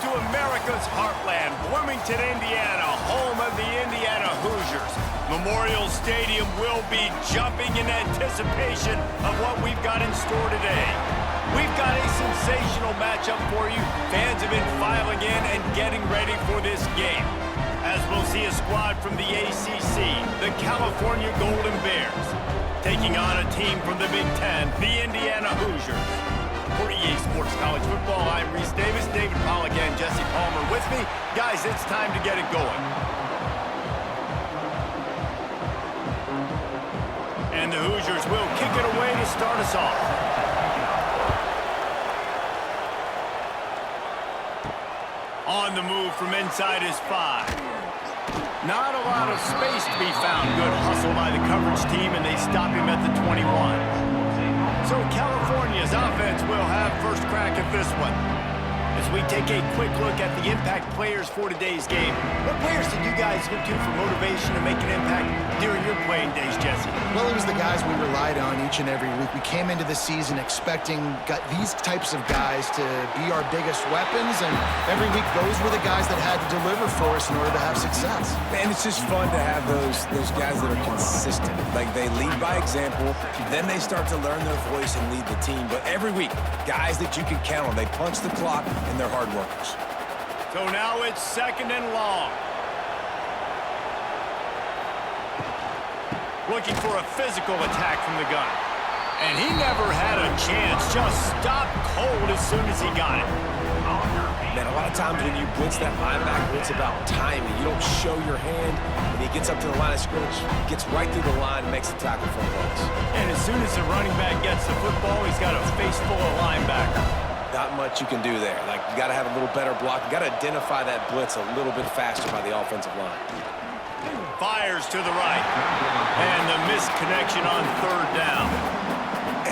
to America's heartland, Bloomington, Indiana, home of the Indiana Hoosiers. Memorial Stadium will be jumping in anticipation of what we've got in store today. We've got a sensational matchup for you. Fans have been filing in and getting ready for this game, as we'll see a squad from the ACC, the California Golden Bears, taking on a team from the Big Ten, the Indiana Hoosiers. For EA Sports College Football, I'm Reese Davis, David Pollack, and Jesse Palmer with me. Guys, it's time to get it going. And the Hoosiers will kick it away to start us off. On the move from inside his 5. Not a lot of space to be found. Good hustle by the coverage team, and they stop him at the 21. So California's offense will have first crack at this one. As we take a quick look at the impact players for today's game, what players did you guys look to for motivation to make an impact during your playing days, Jesse? Well, it was the guys we relied on each and every week. We came into the season expecting these types of guys to be our biggest weapons, and every week those were the guys that had to deliver for us in order to have success. Man, it's just fun to have those guys that are consistent. Like, they lead by example, then they start to learn their voice and lead the team. But every week, guys that you can count on, they punch the clock, and they're hard workers. So now it's 2nd and long. Looking for a physical attack from the gun. And he never had a chance. Just stopped cold as soon as he got it. Man, a lot of times when you blitz that linebacker, it's about timing. You don't show your hand, and he gets up to the line of scrimmage, gets right through the line, and makes the tackle for a loss. And as soon as the running back gets the football, he's got a face full of linebacker. Not much you can do there. Like, you got to have a little better block. You got to identify that blitz a little bit faster by the offensive line. Fires to the right. And the missed connection on 3rd down.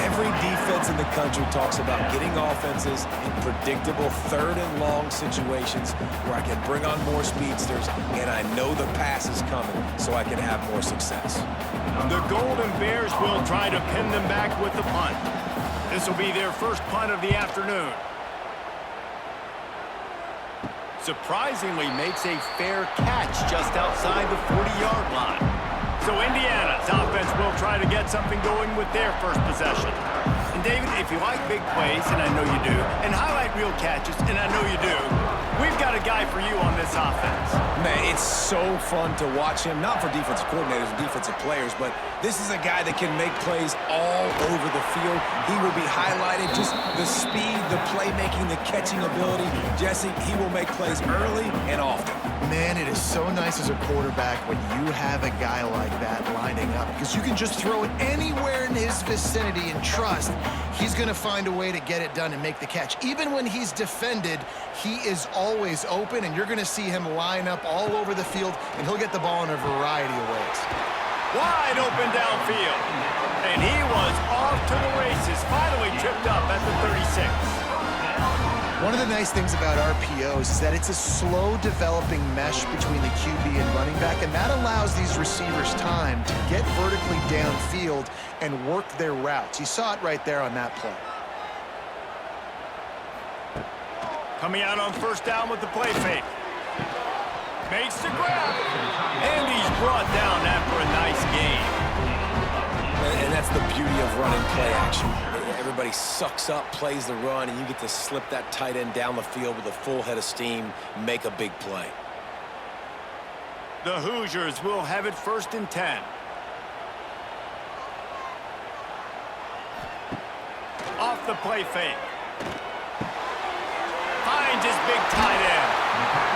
Every defense in the country talks about getting offenses in predictable 3rd and long situations where I can bring on more speedsters and I know the pass is coming so I can have more success. The Golden Bears will try to pin them back with the punt. This will be their first punt of the afternoon. Surprisingly makes a fair catch just outside the 40-yard line. So Indiana's offense will try to get something going with their first possession. And David, if you like big plays, and I know you do, and highlight real catches, and I know you do, we've got a guy for you on this offense. Man, it's so fun to watch him, not for defensive coordinators and defensive players, but this is a guy that can make plays all over the field. He will be highlighted, just the speed, the playmaking, the catching ability. Jesse, he will make plays early and often. Man, it is so nice as a quarterback when you have a guy like that lining up, because you can just throw it anywhere in his vicinity and trust he's going to find a way to get it done and make the catch. Even when he's defended, he is always open, and you're going to see him line up all over the field, and he'll get the ball in a variety of ways. Wide open downfield. And he was off to the races, finally tripped up at the 36. One of the nice things about RPOs is that it's a slow developing mesh between the QB and running back, and that allows these receivers time to get vertically downfield and work their routes. You saw it right there on that play. Coming out on 1st down with the play fake. Makes the grab. And he's brought down after a nice gain. And that's the beauty of running play action. Everybody sucks up, plays the run, and you get to slip that tight end down the field with a full head of steam, make a big play. The Hoosiers will have it 1st and 10. Off the play fake. Finds his big tight end.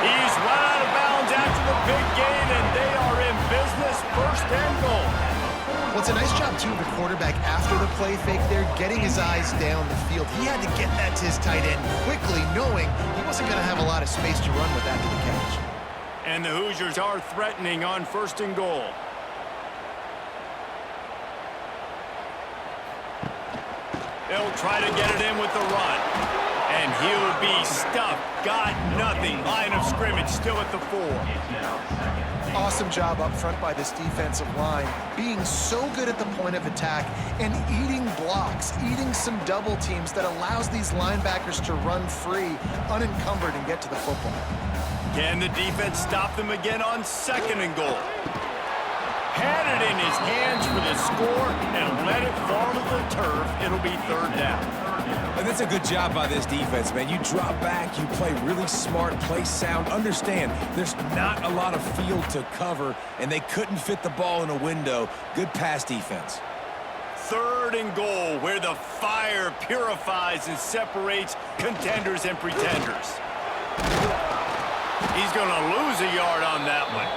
He's run out of bounds after the big gain, and they are in business, 1st and goal. Well, it's a nice job, too, of the quarterback after the play fake there, getting his eyes down the field. He had to get that to his tight end quickly, knowing he wasn't going to have a lot of space to run with after the catch. And the Hoosiers are threatening on 1st and goal. They'll try to get it in with the run. And he'll be stuffed. Got nothing. Line of scrimmage still at the 4. Awesome job up front by this defensive line, being so good at the point of attack and eating blocks, eating some double teams that allows these linebackers to run free, unencumbered, and get to the football. Can the defense stop them again on 2nd and goal? Had it in his hands for the score and let it fall to the turf. It'll be 3rd down. And that's a good job by this defense, man. You drop back, you play really smart, play sound. Understand, there's not a lot of field to cover, and they couldn't fit the ball in a window. Good pass defense. 3rd and goal, where the fire purifies and separates contenders and pretenders. He's going to lose a yard on that one.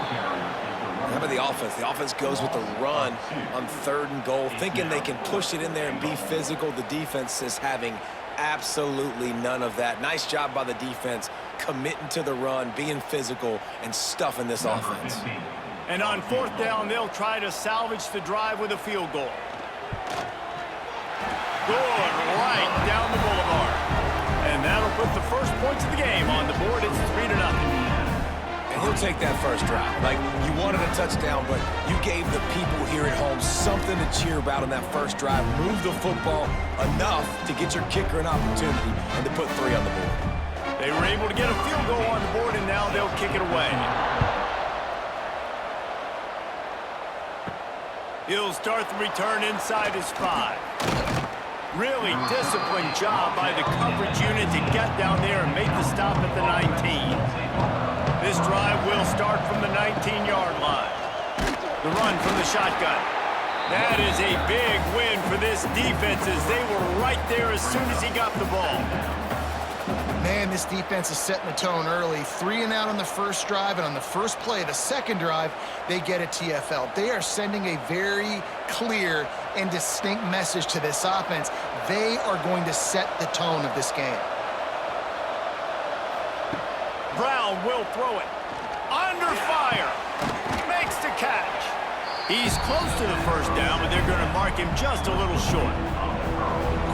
How about the offense? The offense goes with the run on 3rd and goal, thinking they can push it in there and be physical. The defense is having absolutely none of that. Nice job by the defense, committing to the run, being physical, and stuffing this offense. And on 4th down, they'll try to salvage the drive with a field goal. Good, right down the boulevard. And that'll put the first points of the game on the board. It's 3-0. And he'll take that first drive. Like, you wanted a touchdown, but you gave the people here at home something to cheer about on that first drive. Move the football enough to get your kicker an opportunity and to put 3 on the board. They were able to get a field goal on the board, and now they'll kick it away. He'll start the return inside his 5. Really disciplined job by the coverage unit to get down there and make the stop at the 19. This drive will start from the 19-yard line. The run from the shotgun. That is a big win for this defense as they were right there as soon as he got the ball. Man, this defense is setting the tone early. 3 and out on the first drive, and on the first play of the second drive, they get a TFL. They are sending a very clear and distinct message to this offense. They are going to set the tone of this game. Brown will throw it. Under fire. Makes the catch. He's close to the first down, but they're going to mark him just a little short.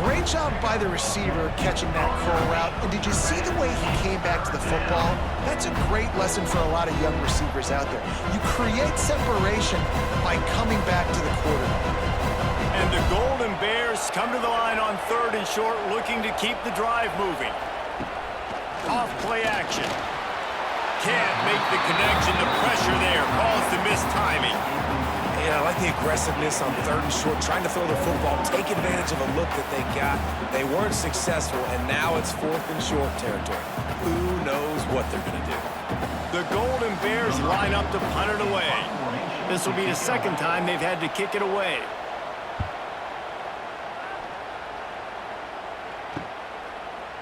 Great job by the receiver catching that curl route. And did you see the way he came back to the football? That's a great lesson for a lot of young receivers out there. You create separation by coming back to the quarterback. And the Golden Bears come to the line on 3rd and short, looking to keep the drive moving. Off play action. Can't make the connection. The pressure there caused the missed timing. Yeah, I like the aggressiveness on 3rd and short, trying to throw the football, take advantage of a look that they got. They weren't successful, and now it's 4th and short territory. Who knows what they're going to do? The Golden Bears line up to punt it away. This will be the 2nd time they've had to kick it away.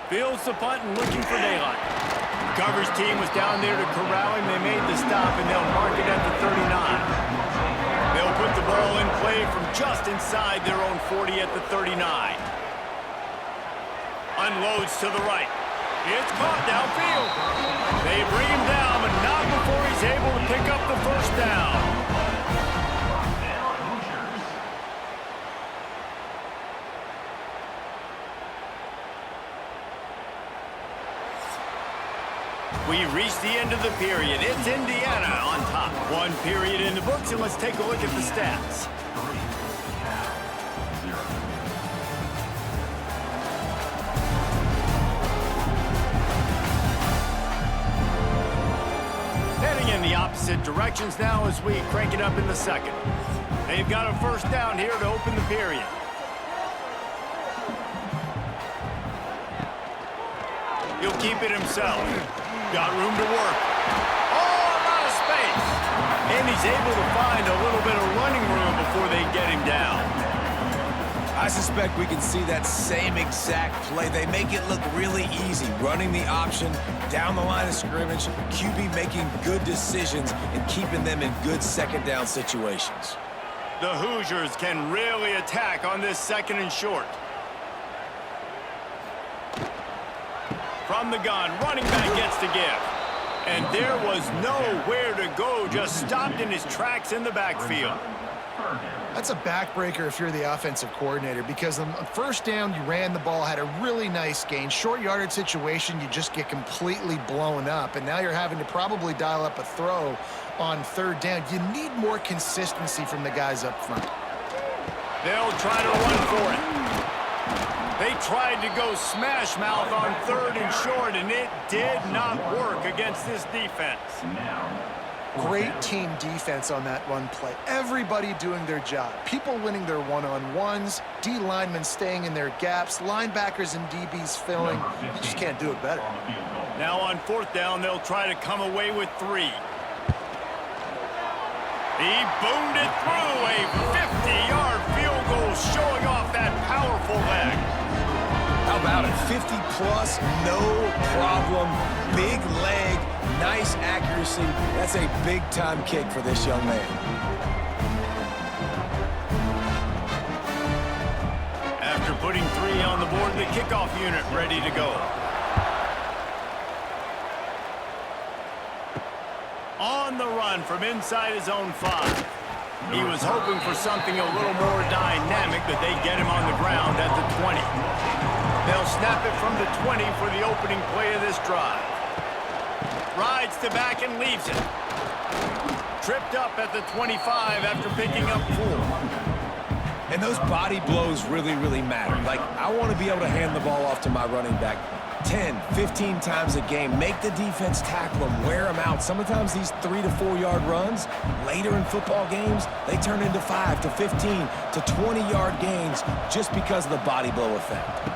Fields the punt and looking for daylight. The coverage team was down there to corral him. They made the stop, and they'll mark it at the 39. They'll put the ball in play from just inside their own 40 at the 39. Unloads to the right. It's caught downfield. They bring him down, but not before he's able to pick up the first down. We reached the end of the period. It's Indiana on top. 1 period in the books, and let's take a look at the stats. Heading in the opposite directions now as we crank it up in the 2nd. They've got a first down here to open the period. He'll keep it himself. Got room to work. Oh, a lot of space. And he's able to find a little bit of running room before they get him down. I suspect we can see that same exact play. They make it look really easy, running the option down the line of scrimmage, QB making good decisions and keeping them in good 2nd down situations. The Hoosiers can really attack on this 2nd and short. From the gun, running back gets to give. And there was nowhere to go, just stopped in his tracks in the backfield. That's a backbreaker if you're the offensive coordinator, because on first down, you ran the ball, had a really nice gain. Short yardage situation, you just get completely blown up, and now you're having to probably dial up a throw on third down. You need more consistency from the guys up front. They'll try to run for it. They tried to go smash mouth on third and short, and it did not work against this defense. Great team defense on that run play. Everybody doing their job. People winning their one-on-ones, D linemen staying in their gaps, linebackers and DBs filling. You just can't do it better. Now on fourth down, they'll try to come away with 3. He boomed it through a 50-yard field goal, showing off that powerful leg. How about it? 50-plus, no problem. Big leg, nice accuracy. That's a big-time kick for this young man. After putting 3 on the board, the kickoff unit ready to go. On the run from inside his own 5. He was hoping for something a little more dynamic, but they get him on the ground at the 20. They'll snap it from the 20 for the opening play of this drive. Rides to back and leaves it. Tripped up at the 25 after picking up 4. And those body blows really, really matter. Like, I want to be able to hand the ball off to my running back 10, 15 times a game. Make the defense tackle them, wear them out. Sometimes these 3 to 4 yard runs, later in football games, they turn into 5 to 15 to 20 yard gains just because of the body blow effect.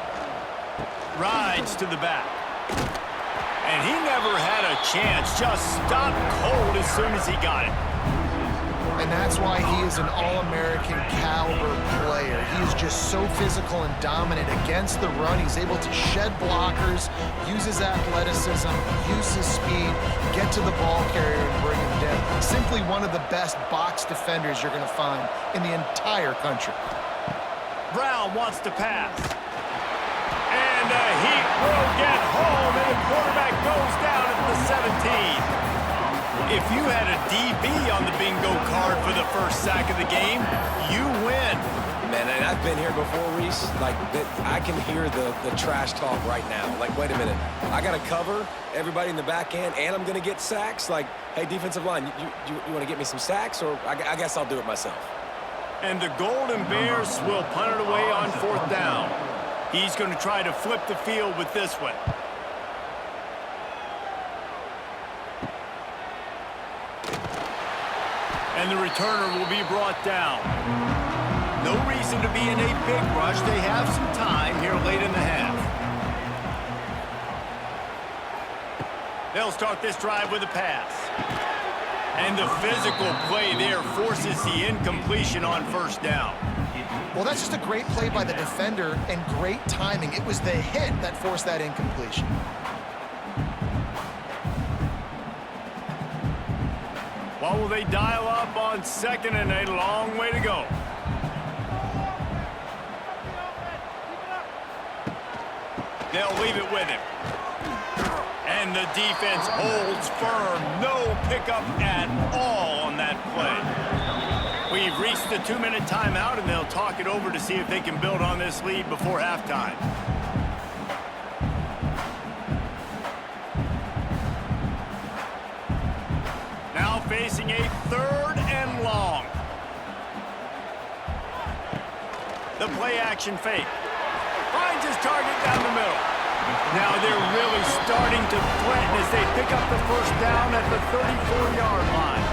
Rides to the back. And he never had a chance. Just stopped cold as soon as he got it. And that's why he is an All-American caliber player. He is just so physical and dominant against the run. He's able to shed blockers, use his athleticism, use his speed, get to the ball carrier and bring him down. Simply one of the best box defenders you're going to find in the entire country. Brown wants to pass. And he will get home, and the quarterback goes down at the 17. If you had a DB on the bingo card for the first sack of the game, you win. Man, and I've been here before, Reese. Like, I can hear the trash talk right now. Like, wait a minute. I got to cover everybody in the back end, and I'm going to get sacks? Like, hey, defensive line, you want to get me some sacks, or I guess I'll do it myself? And the Golden Bears will punt it away on fourth down. He's going to try to flip the field with this one. And the returner will be brought down. No reason to be in a big rush. They have some time here late in the half. They'll start this drive with a pass. And the physical play there forces the incompletion on first down. Well, that's just a great play by the defender and great timing. It was the hit that forced that incompletion. What will they dial up on second and a long way to go? They'll leave it with him. And the defense holds firm. No pickup at all on that play. We've reached the 2-minute timeout, and they'll talk it over to see if they can build on this lead before halftime. Now facing a 3rd and long. The play action fake. Finds his target down the middle. Now they're really starting to threaten as they pick up the first down at the 34-yard line.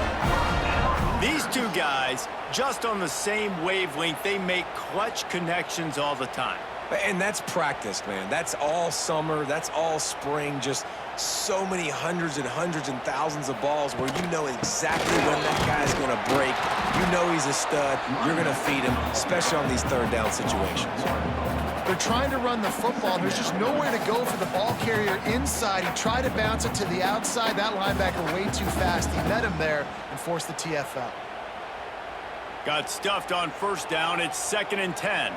These two guys, just on the same wavelength, they make clutch connections all the time. And that's practice, man. That's all summer. That's all spring. Just so many hundreds and thousands of balls where you know exactly when that guy's going to break. You know he's a stud. You're going to feed him, especially on these 3rd down situations. They're trying to run the football. There's just nowhere to go for the ball carrier inside. He tried to bounce it to the outside. That linebacker way too fast. He met him there and forced the TFL. Got stuffed on first down. It's 2nd and 10.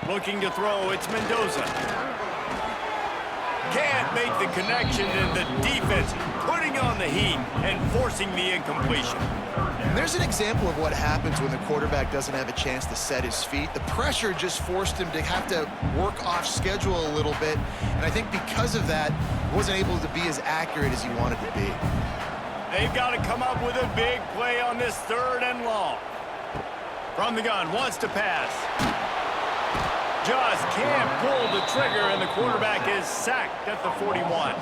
Looking to throw, it's Mendoza. Can't make the connection, and the defense putting on the heat and forcing the incompletion. And there's an example of what happens when the quarterback doesn't have a chance to set his feet. The pressure just forced him to have to work off schedule a little bit, and I think because of that, he wasn't able to be as accurate as he wanted to be. They've got to come up with a big play on this 3rd and long. From the gun, wants to pass. Just can't pull the trigger, and the quarterback is sacked at the 41.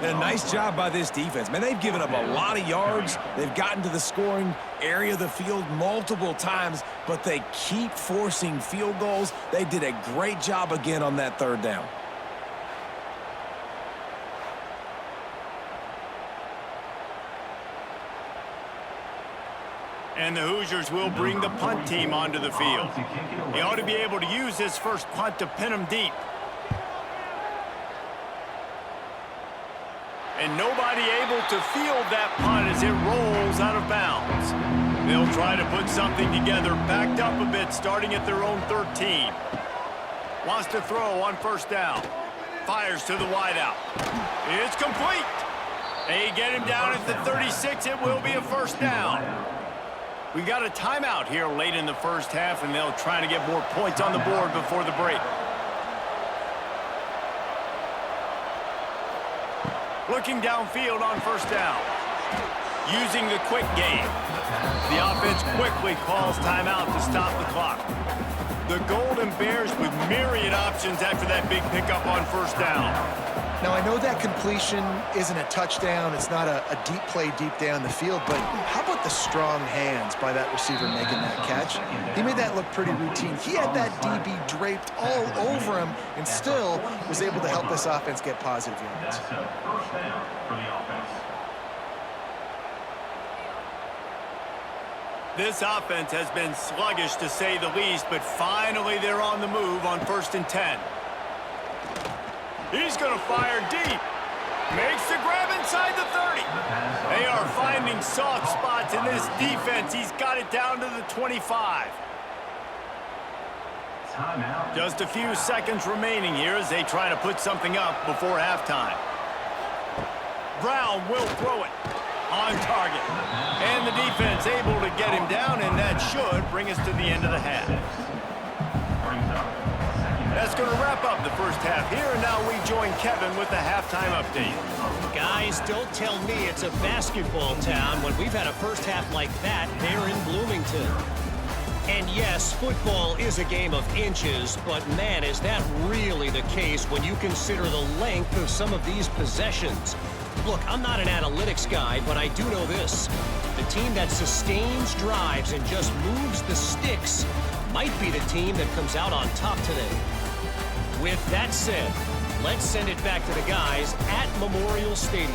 And a nice job by this defense. Man, they've given up a lot of yards. They've gotten to the scoring area of the field multiple times, but they keep forcing field goals. They did a great job again on that 3rd down. And the Hoosiers will bring the punt team onto the field. He ought to be able to use his first punt to pin them deep. And nobody able to field that punt as it rolls out of bounds. They'll try to put something together, backed up a bit, starting at their own 13. Wants to throw on 1st down. Fires to the wideout. It's complete. They get him down at the 36. It will be a 1st down. We got a timeout here late in the 1st half, and they'll try to get more points on the board before the break. Looking downfield on 1st down. Using the quick game. The offense quickly calls timeout to stop the clock. The Golden Bears with myriad options after that big pickup on 1st down. Now, I know that completion isn't a touchdown. It's not a deep play deep down the field, but how about the strong hands by that receiver making that catch? He made that look pretty routine. He had that DB draped all over him and still was able to help this offense get positive yards. This offense has been sluggish, to say the least, but finally they're on the move on 1st and 10. He's going to fire deep. Makes the grab inside the 30. They are finding soft spots in this defense. He's got it down to the 25. Just a few seconds remaining here as they try to put something up before halftime. Brown will throw it on target. And the defense able to get him down, and that should bring us to the end of the half. That's going to wrap up the 1st half here, and now we join Kevin with the halftime update. Guys, don't tell me it's a basketball town when we've had a 1st half like that there in Bloomington. And yes, football is a game of inches, but man, is that really the case when you consider the length of some of these possessions. Look, I'm not an analytics guy, but I do know this. The team that sustains drives and just moves the sticks might be the team that comes out on top today. With that said, let's send it back to the guys at Memorial Stadium.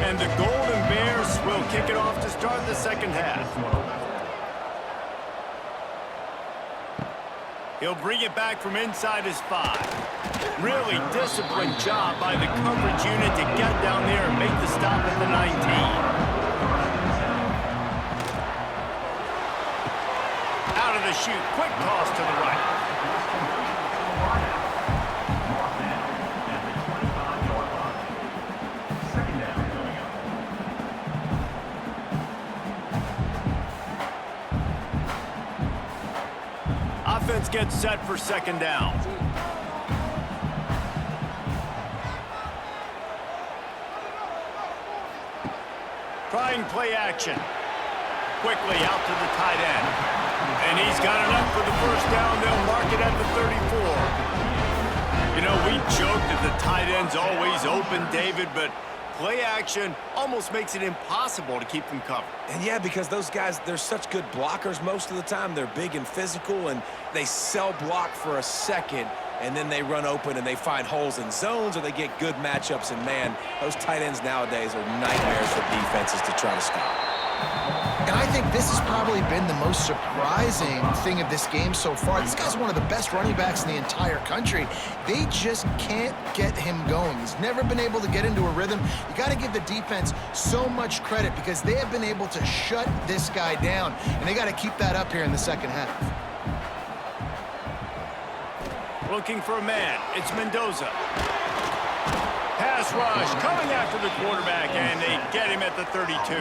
And the Golden Bears will kick it off to start the 2nd half. He'll bring it back from inside his 5. Really disciplined job by the coverage unit to get down there and make the stop at the 19. Out of the chute, quick toss to the right. Offense gets set for 2nd down. Trying play action. Quickly out to the tight end. And he's got enough for the 1st down. They'll mark it at the 34. You know, we joked that the tight end's always open, David, but play action almost makes it impossible to keep them covered. And yeah, because those guys, they're such good blockers most of the time. They're big and physical, and they cell block for a second, and then they run open and they find holes in zones, or they get good matchups. And man, those tight ends nowadays are nightmares for defenses to try to stop. And I think think this has probably been the most surprising thing of this game so far. This guy's one of the best running backs in the entire country. They just can't get him going. He's never been able to get into a rhythm. You got to give the defense so much credit because they have been able to shut this guy down, and they got to keep that up here in the second half. Looking for a man. It's Mendoza. Pass rush coming after the quarterback, and they get him at the 32.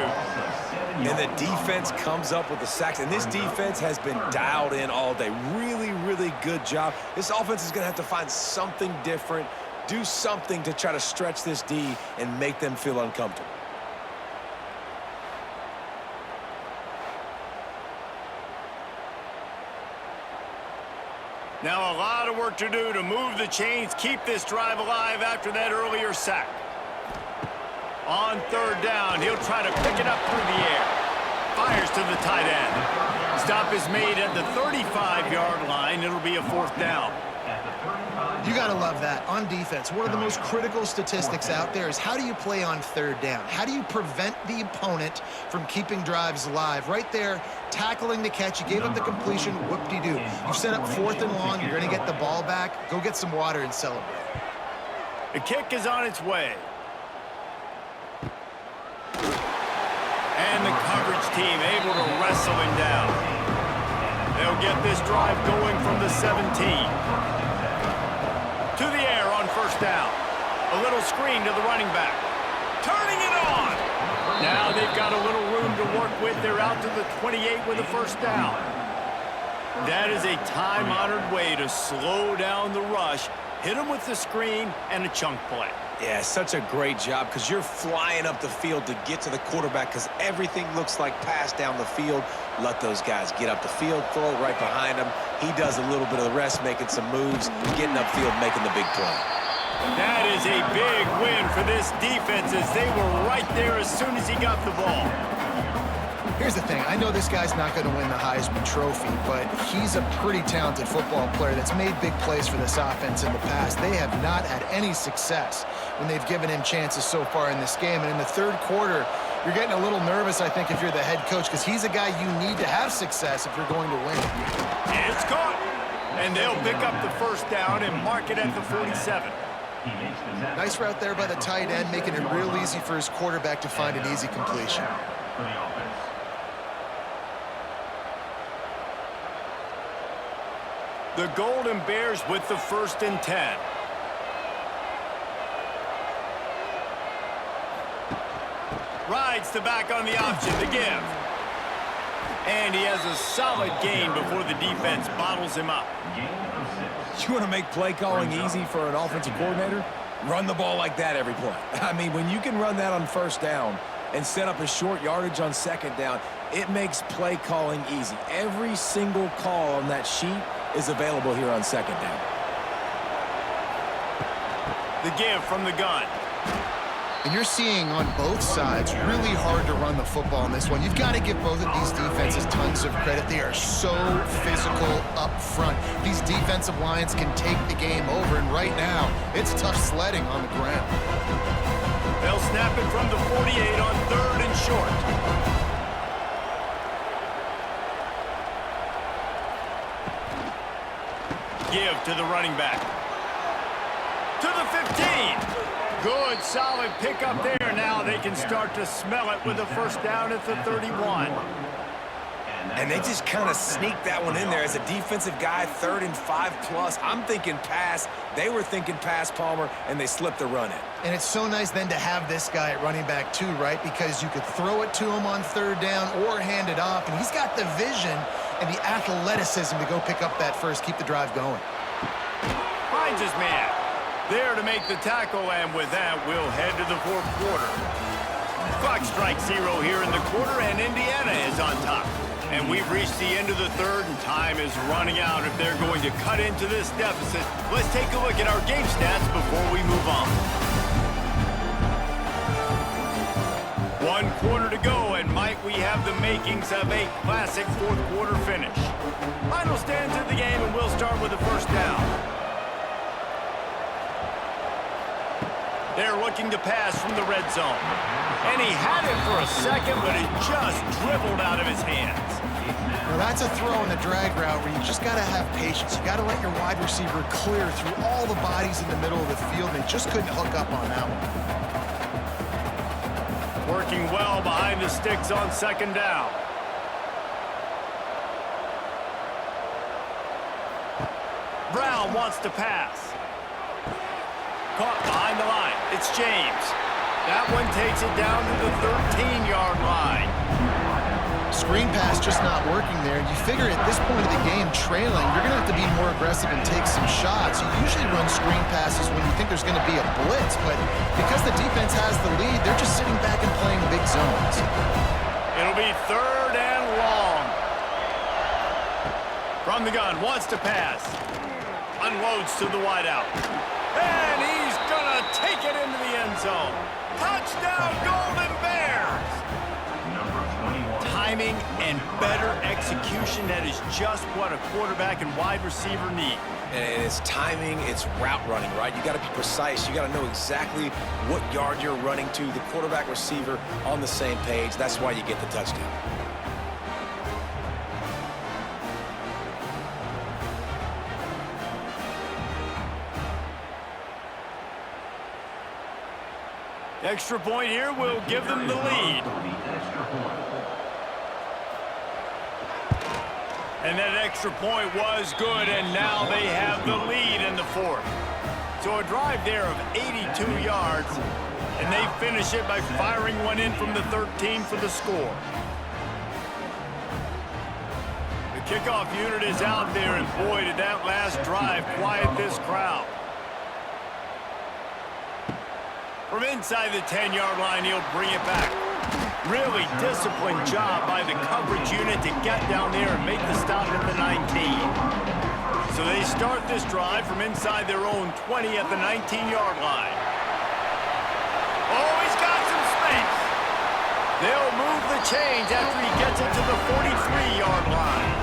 And the defense comes up with the sacks, and this defense has been dialed in all day. Really, really good job. This offense is going to have to find something different, do something to try to stretch this D and make them feel uncomfortable. Now a lot of work to do to move the chains, keep this drive alive after that earlier sack. On third down, he'll try to pick it up through the air. Fires to the tight end. Stop is made at the 35-yard line. It'll be a fourth down. You got to love that. On defense, one of the most critical statistics out there is how do you play on third down? How do you prevent the opponent from keeping drives alive? Right there, tackling the catch. You gave up the completion, whoop-de-doo. You've set up fourth and long. You're going to get the ball back. Go get some water and celebrate. The kick is on its way. And the coverage team able to wrestle him down. They'll get this drive going from the 17. To the air on first down. A little screen to the running back. Turning it on. Now they've got a little room to work with. They're out to the 28 with a first down. That is a time-honored way to slow down the rush. Hit them with the screen and a chunk play. Yeah, such a great job because you're flying up the field to get to the quarterback because everything looks like pass down the field. Let those guys get up the field, throw it right behind him. He does a little bit of the rest, making some moves, getting upfield, making the big play. That is a big win for this defense as they were right there as soon as he got the ball. Here's the thing. I know this guy's not going to win the Heisman Trophy, but he's a pretty talented football player that's made big plays for this offense in the past. They have not had any success when they've given him chances so far in this game. And in the third quarter, you're getting a little nervous, I think, if you're the head coach, because he's a guy you need to have success if you're going to win. It's caught. And they'll pick up the first down and mark it at the 47. Nice route there by the tight end, making it real easy for his quarterback to find an easy completion. The Golden Bears with the 1st and 10. Rides the back on the option to give. And he has a solid gain before the defense bottles him up. You want to make play calling easy for an offensive coordinator? Run the ball like that every play. I mean, when you can run that on first down and set up a short yardage on second down, it makes play calling easy. Every single call on that sheet is available here on second down. The give from the gun. And you're seeing on both sides really hard to run the football in this one. You've got to give both of these defenses tons of credit. They are so physical up front. These defensive lines can take the game over, and right now, it's tough sledding on the ground. They'll snap it from the 48 on 3rd and short. Give to the running back. To the 15. Good, solid pickup there. Now they can start to smell it with a first down at the 31. And they just kind of sneaked that one in there as a defensive guy, 3rd and 5+. I'm thinking pass. They were thinking pass, Palmer, and they slipped the run in. And it's so nice then to have this guy at running back too, right? Because you could throw it to him on 3rd down or hand it off, and he's got the vision and the athleticism to go pick up that first, keep the drive going. Finds his man. There to make the tackle, and with that, we'll head to the 4th quarter. Clock strikes 0 here in the quarter, and Indiana is on top. And we've reached the end of the 3rd, and time is running out if they're going to cut into this deficit. Let's take a look at our game stats before we move on. 1 quarter to go, and might we have the makings of a classic 4th quarter finish. Final stands of the game, and we'll start with the first down. They're looking to pass from the red zone. And he had it for a second, but it just dribbled out of his hands. Well, that's a throw in the drag route where you just got to have patience. You got to let your wide receiver clear through all the bodies in the middle of the field, and he just couldn't hook up on that one. Working well behind the sticks on second down. Brown wants to pass. Caught behind the line. It's James. That one takes it down to the 13-yard line. Screen pass just not working there. You figure at this point of the game, trailing, you're going to have to be more aggressive and take some shots. You usually run screen passes when you think there's going to be a blitz, but because the defense has the lead, they're just sitting back and playing big zones. It'll be third and long. From the gun, wants to pass. Unloads to the wideout. And he's going to take it into the end zone. Touchdown, Golden Bears! Timing and better execution, that is just what a quarterback and wide receiver need. And it's timing, it's route running, right? You got to be precise. You got to know exactly what yard you're running to. The quarterback receiver on the same page. That's why you get the touchdown. Extra point here will give them the lead. And that extra point was good, and now they have the lead in the fourth. So a drive there of 82 yards, and they finish it by firing one in from the 13 for the score. The kickoff unit is out there, and boy, did that last drive quiet this crowd. From inside the 10-yard line, he'll bring it back. Really disciplined job by the coverage unit to get down there and make the stop at the 19. So they start this drive from inside their own 20 at the 19-yard line. Oh, he's got some space. They'll move the chains after he gets it to the 43-yard line.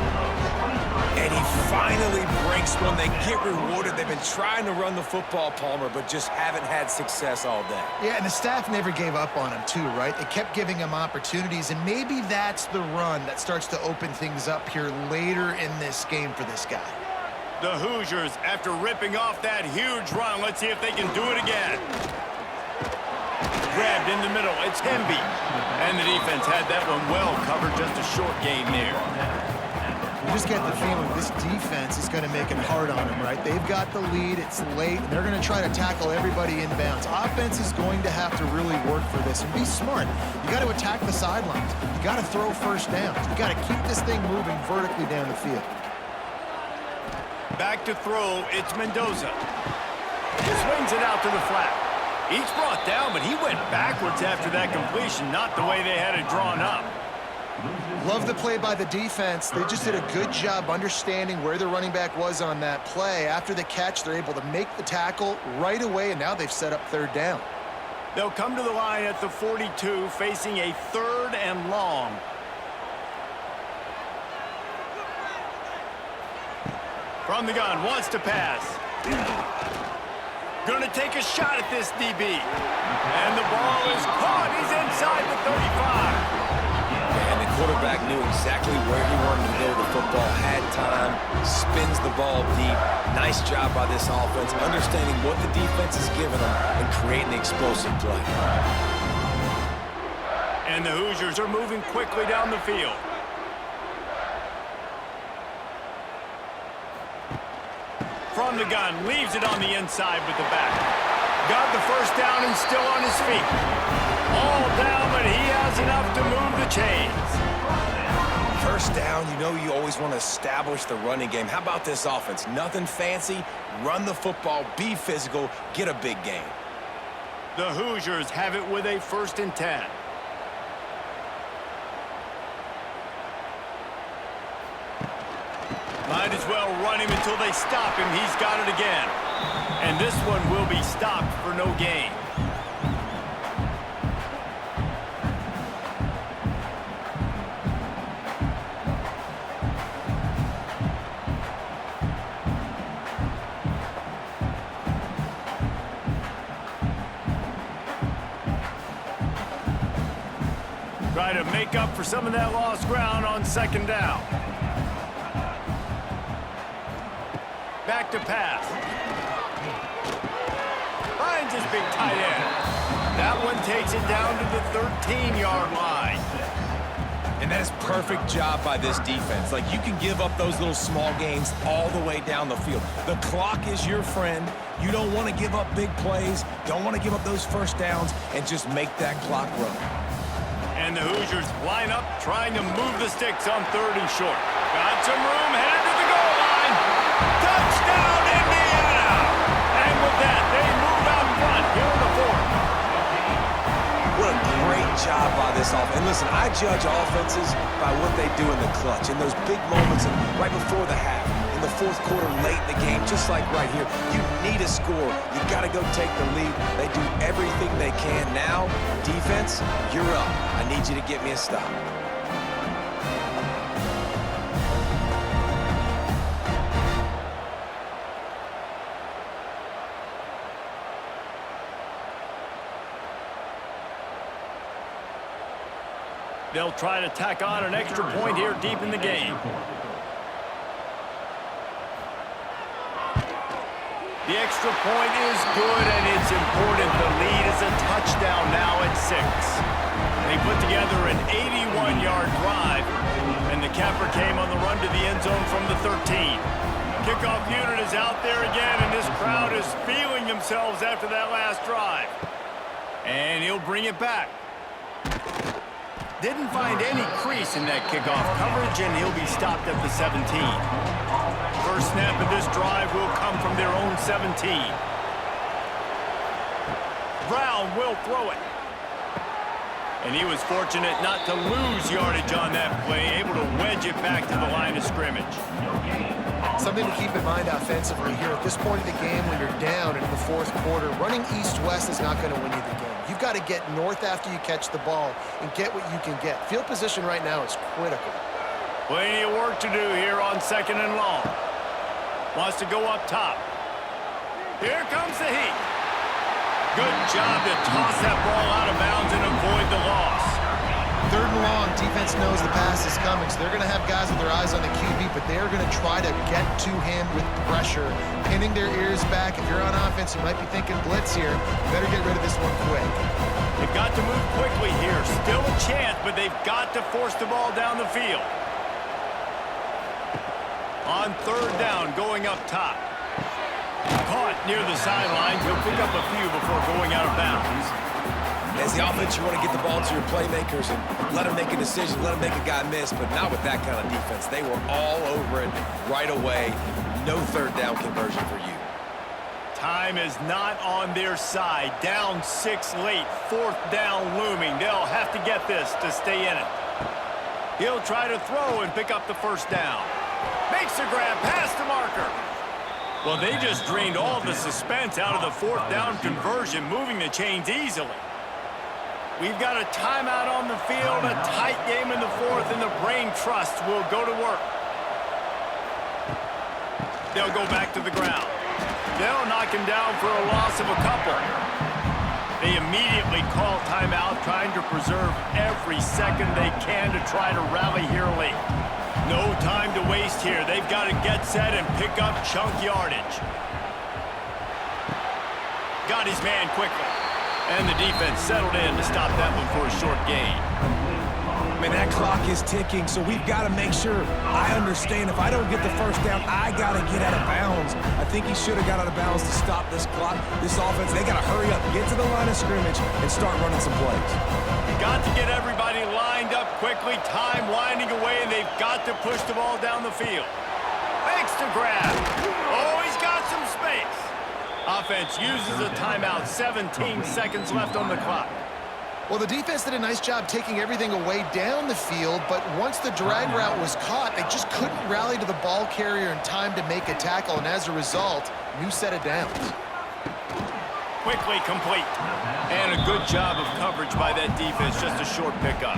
And he finally breaks one. They get rewarded. They've been trying to run the football, Palmer, but just haven't had success all day. Yeah, and the staff never gave up on him too, right? They kept giving him opportunities, and maybe that's the run that starts to open things up here later in this game for this guy. The Hoosiers, after ripping off that huge run, let's see if they can do it again. Grabbed in the middle, it's Hemby. And the defense had that one well covered, just a short gain there. You just get the feeling this defense is going to make it hard on them, right? They've got the lead, it's late, and they're going to try to tackle everybody inbounds. Offense is going to have to really work for this and be smart. You got to attack the sidelines. You got to throw first downs. You got to keep this thing moving vertically down the field. Back to throw, it's Mendoza. He swings it out to the flat. He's brought down, but he went backwards after that completion, not the way they had it drawn up. Love the play by the defense. They just did a good job understanding where the running back was on that play. After the catch, they're able to make the tackle right away, and now they've set up third down. They'll come to the line at the 42, facing a third and long. From the gun, wants to pass. Gonna take a shot at this DB. And the ball is caught. He's inside the 35. And the quarterback knew exactly where he wanted to go. The football had time, spins the ball deep. Nice job by this offense, understanding what the defense is giving them and creating the explosive play. And the Hoosiers are moving quickly down the field. From the gun, leaves it on the inside with the back. Got the first down and still on his feet. All down, but he has enough to move the chains. First down, you know you always want to establish the running game. How about this offense? Nothing fancy. Run the football, be physical, get a big gain. The Hoosiers have it with a 1st and 10. Might as well run him until they stop him. He's got it again. And this one will be stopped for no gain. make up for some of that lost ground on second down. Back to pass. Finds his big tight end. That one takes it down to the 13-yard line. And that is perfect job by this defense. Like, you can give up those little small gains all the way down the field. The clock is your friend. You don't want to give up big plays. Don't want to give up those first downs and just make that clock run. And the Hoosiers line up, trying to move the sticks on 3rd and short. Got some room, headed to the goal line. Touchdown, Indiana! And with that, they move out front here in the 4th. What a great job by this offense. And listen, I judge offenses by what they do in the clutch, in those big moments and right before the half, in the 4th quarter, late in the game, just like right here. You need a score. You got to go take the lead. They do everything they can. Now, defense, you're up. I need you to get me a stop. They'll try to tack on an extra point here deep in the game. The extra point is good, and it's important. The lead is a touchdown now at 6. They put together an 81-yard drive, and the capper came on the run to the end zone from the 13. Kickoff unit is out there again, and this crowd is feeling themselves after that last drive. And he'll bring it back. Didn't find any crease in that kickoff coverage, and he'll be stopped at the 17. First snap of this drive will come from their own 17. Brown will throw it. And he was fortunate not to lose yardage on that play, able to wedge it back to the line of scrimmage. Something to keep in mind offensively here at this point of the game when you're down in the 4th quarter, running east-west is not going to win you the game. You've got to get north after you catch the ball and get what you can get. Field position right now is critical. Plenty of work to do here on 2nd and long. Wants to go up top. Here comes the heat. Good job to toss that ball out of bounds and avoid the loss. 3rd and long, defense knows the pass is coming, so they're going to have guys with their eyes on the QB, but they're going to try to get to him with pressure, pinning their ears back. If you're on offense, you might be thinking blitz here. Better get rid of this one quick. They've got to move quickly here. Still a chance, but they've got to force the ball down the field. On 3rd down, going up top. Caught near the sideline. He'll pick up a few before going out of bounds. As the offense, you want to get the ball to your playmakers and let them make a decision, let them make a guy miss, but not with that kind of defense. They were all over it right away. No 3rd down conversion for you. Time is not on their side. Down 6 late. 4th down looming. They'll have to get this to stay in it. He'll try to throw and pick up the 1st down. Makes a grab past the marker. Well, they just drained all the suspense out of the 4th down conversion, moving the chains easily. We've got a timeout on the field, a tight game in the 4th, and the brain trust will go to work. They'll go back to the ground. They'll knock him down for a loss of a couple. They immediately call timeout, trying to preserve every second they can to try to rally here late. No time to waste here. They've got to get set and pick up chunk yardage. Got his man quickly. And the defense settled in to stop that one for a short gain. Man, that clock is ticking, so we've got to make sure I understand if I don't get the 1st down, I got to get out of bounds. I think he should have got out of bounds to stop this clock. This offense, they got to hurry up, get to the line of scrimmage, and start running some plays. Got to get everybody lined up quickly, time winding away, and they've got to push the ball down the field. Makes the grab. Oh, he's got some space. Offense uses a timeout. 17 seconds left on the clock. Well, the defense did a nice job taking everything away down the field, but once the drag route was caught, they just couldn't rally to the ball carrier in time to make a tackle, and as a result, new set of downs. Quickly complete. And a good job of coverage by that defense, just a short pickup.